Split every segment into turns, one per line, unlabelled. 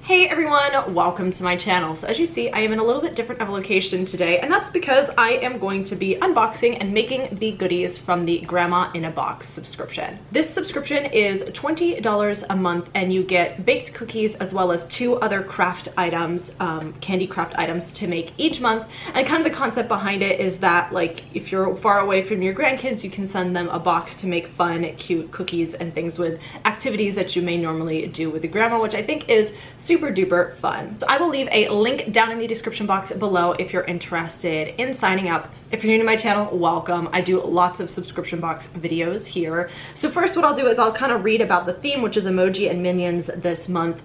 Hey everyone, welcome to my channel. So as you see, I am in a little bit different of a location today, and that's because I am going to be unboxing and making the goodies from the Grandma in a Box subscription. This subscription is $20 a month, and you get baked cookies as well as 2 other craft items, candy craft items to make each month. And kind of the concept behind it is that, like, if you're far away from your grandkids, you can send them a box to make fun, cute cookies and things with activities that you may normally do with the grandma, which I think is super duper fun. So I will leave a link down in the description box below if you're interested in signing up. If you're new to my channel, welcome. I do lots of subscription box videos here. So first what I'll do is I'll kind of read about the theme, which is emoji and minions this month,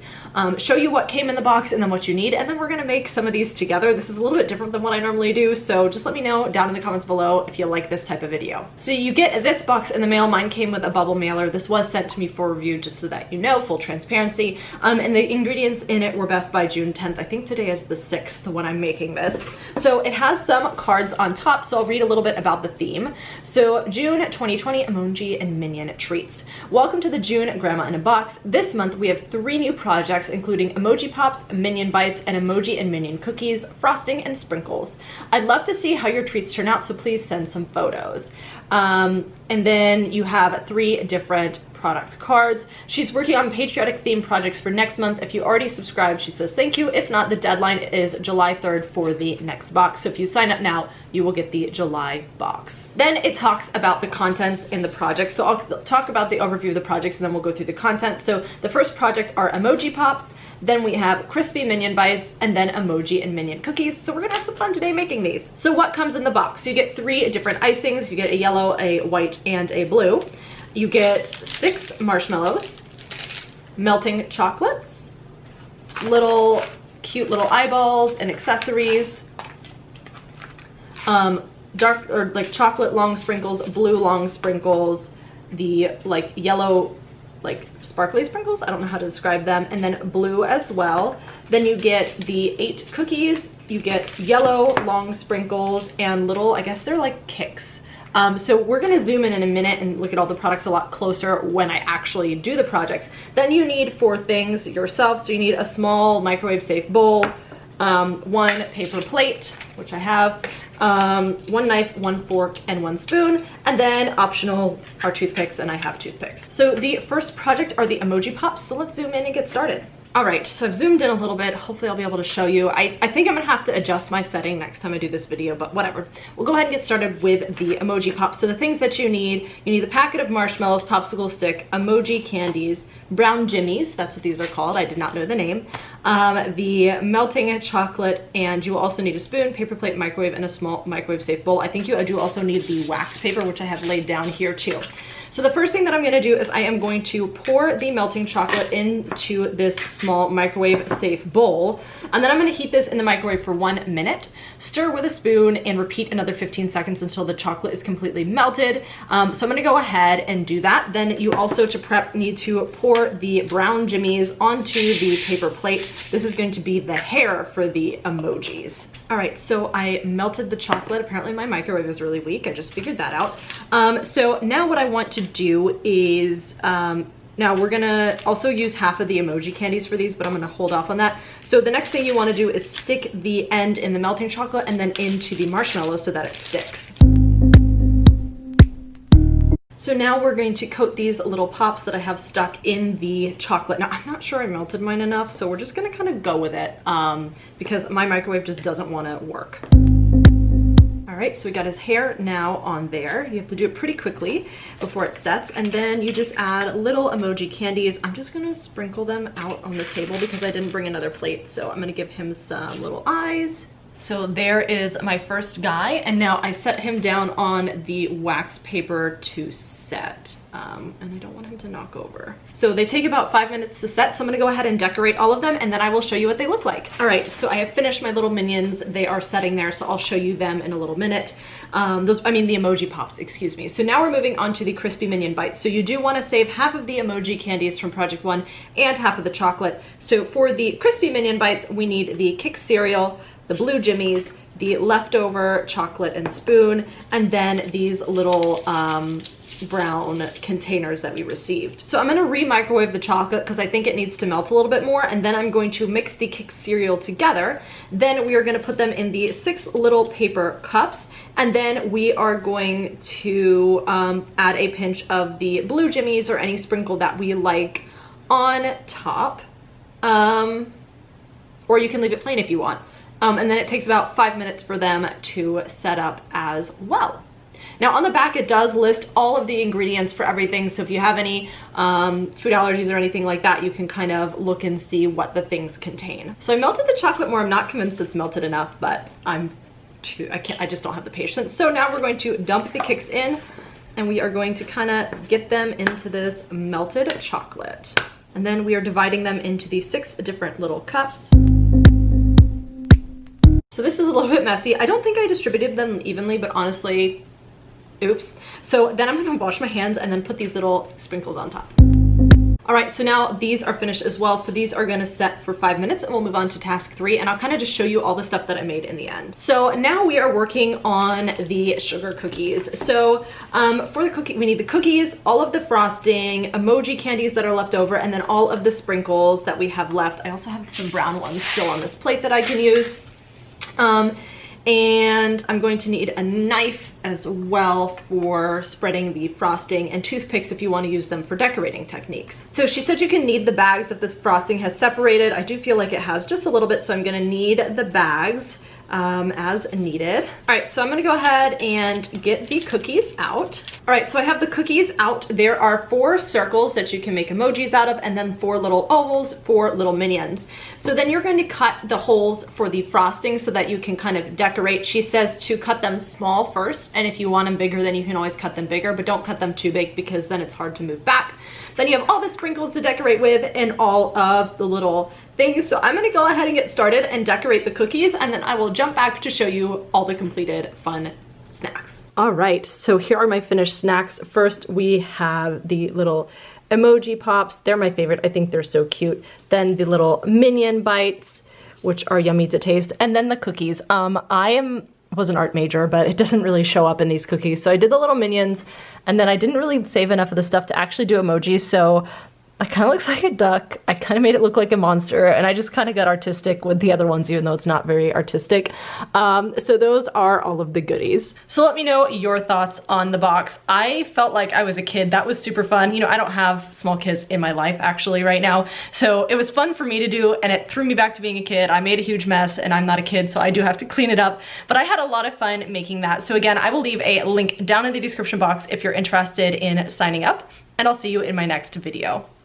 show you what came in the box and then what you need, and then we're gonna make some of these together. This is a little bit different than what I normally do, so just let me know down in the comments below if you like this type of video. So you get this box in the mail. Mine came with a bubble mailer. This was sent to me for review, just so that you know, full transparency. And the ingredients in it were best by June 10th. I think today is the 6th when I'm making this. So it has some cards on top, so I'll read a little bit about the theme. So June 2020 emoji and minion treats. Welcome to the June Grandma in a Box. This month we have 3 new projects, including Emoji Pops, Minion Bites, and Emoji and Minion Cookies, frosting, and sprinkles. I'd love to see how your treats turn out, so please send some photos. And then you have 3 different product cards. She's working on patriotic themed projects for next month. If you already subscribed, she says thank you. If not, the deadline is July 3rd for the next box. So if you sign up now, you will get the July box. Then it talks about the contents in the project. So I'll talk about the overview of the projects and then we'll go through the content. So the first project are Emoji Pops. Then we have crispy Minion Bites, and then Emoji and Minion Cookies. So we're gonna have some fun today making these. So what comes in the box? So you get 3 different icings. You get a yellow, a white, and a blue. You get 6 marshmallows, melting chocolates, little cute little eyeballs and accessories, dark or like chocolate long sprinkles, blue long sprinkles, the like yellow like sparkly sprinkles, I don't know how to describe them, and then blue as well. Then you get the 8 cookies, you get yellow long sprinkles and little, I guess they're like kicks. So we're gonna zoom in a minute and look at all the products a lot closer when I actually do the projects. Then you need 4 things yourself. So you need a small microwave safe bowl, 1 paper plate, which I have, 1 knife, 1 fork, and 1 spoon, and then optional are toothpicks, and I have toothpicks. So the first project are the Emoji Pops, so let's zoom in and get started. All right, so I've zoomed in a little bit. Hopefully I'll be able to show you. I think I'm gonna have to adjust my setting next time I do this video, but whatever. We'll go ahead and get started with the Emoji Pops. So the things that you need the packet of marshmallows, popsicle stick, emoji candies, brown jimmies, that's what these are called, I did not know the name, the melting chocolate, and you will also need a spoon, paper plate, microwave, and a small microwave safe bowl. I think you do also need the wax paper, which I have laid down here too. So the first thing that I'm gonna do is I am going to pour the melting chocolate into this small microwave safe bowl, and then I'm gonna heat this in the microwave for 1 minute, stir with a spoon, and repeat another 15 seconds until the chocolate is completely melted. So I'm gonna go ahead and do that. Then you also, to prep, need to pour the brown jimmies onto the paper plate. This is going to be the hair for the emojis. All right, so I melted the chocolate. Apparently my microwave is really weak. I just figured that out. So now what I want to do is, now we're gonna also use half of the emoji candies for these, but I'm gonna hold off on that. So the next thing you wanna do is stick the end in the melting chocolate and then into the marshmallow so that it sticks. So now we're going to coat these little pops that I have stuck in the chocolate. Now, I'm not sure I melted mine enough, so we're just gonna kind of go with it because my microwave just doesn't wanna work. All right, so we got his hair now on there. You have to do it pretty quickly before it sets, and then you just add little emoji candies. I'm just gonna sprinkle them out on the table because I didn't bring another plate, so I'm gonna give him some little eyes. So there is my first guy, and now I set him down on the wax paper to set, and I don't want him to knock over. So they take about 5 minutes to set, so I'm gonna go ahead and decorate all of them, and then I will show you what they look like. All right, so I have finished my little minions. They are setting there, so I'll show you them in a little minute. The Emoji Pops, excuse me. So now we're moving on to the crispy Minion Bites. So you do wanna save half of the emoji candies from Project 1 and half of the chocolate. So for the crispy Minion Bites, we need the Kix cereal, the blue jimmies, the leftover chocolate and spoon, and then these little brown containers that we received. So I'm gonna re-microwave the chocolate because I think it needs to melt a little bit more, and then I'm going to mix the Kix cereal together. Then we are gonna put them in the 6 little paper cups, and then we are going to add a pinch of the blue jimmies or any sprinkle that we like on top. Or you can leave it plain if you want. And then it takes about 5 minutes for them to set up as well. Now on the back it does list all of the ingredients for everything, so if you have any food allergies or anything like that, you can kind of look and see what the things contain. So I melted the chocolate more. I'm not convinced it's melted enough, but I just don't have the patience. So now we're going to dump the Kix in, and we are going to kind of get them into this melted chocolate. And then we are dividing them into these 6 different little cups. So this is a little bit messy. I don't think I distributed them evenly, but honestly, oops. So then I'm gonna wash my hands and then put these little sprinkles on top. All right, so now these are finished as well. So these are gonna set for 5 minutes, and we'll move on to task 3, and I'll kind of just show you all the stuff that I made in the end. So now we are working on the sugar cookies. So for the cookie, we need the cookies, all of the frosting, emoji candies that are left over, and then all of the sprinkles that we have left. I also have some brown ones still on this plate that I can use. And I'm going to need a knife as well for spreading the frosting, and toothpicks if you want to use them for decorating techniques. So she said you can knead the bags if this frosting has separated. I do feel like it has just a little bit, so I'm going to knead the bags as needed. All right, so I'm gonna go ahead and get the cookies out. All right, so I have the cookies out. There are 4 circles that you can make emojis out of, and then 4 little ovals for little minions. So then you're going to cut the holes for the frosting so that you can kind of decorate. She says to cut them small first, and if you want them bigger, then you can always cut them bigger, but don't cut them too big because then it's hard to move back. Then you have all the sprinkles to decorate with and all of the little things. So I'm gonna go ahead and get started and decorate the cookies, and then I will jump back to show you all the completed fun snacks. All right, so here are my finished snacks. First, we have the little Emoji Pops. They're my favorite. I think they're so cute. Then the little Minion bites, which are yummy to taste. And then the cookies. I was an art major, but it doesn't really show up in these cookies. So I did the little Minions, and then I didn't really save enough of the stuff to actually do emojis. So it kind of looks like a duck. I kind of made it look like a monster, and I just kind of got artistic with the other ones, even though it's not very artistic. So those are all of the goodies. So let me know your thoughts on the box. I felt like I was a kid. That was super fun. You know, I don't have small kids in my life actually right now, so it was fun for me to do, and it threw me back to being a kid. I made a huge mess, and I'm not a kid, so I do have to clean it up, but I had a lot of fun making that. So again, I will leave a link down in the description box if you're interested in signing up, and I'll see you in my next video.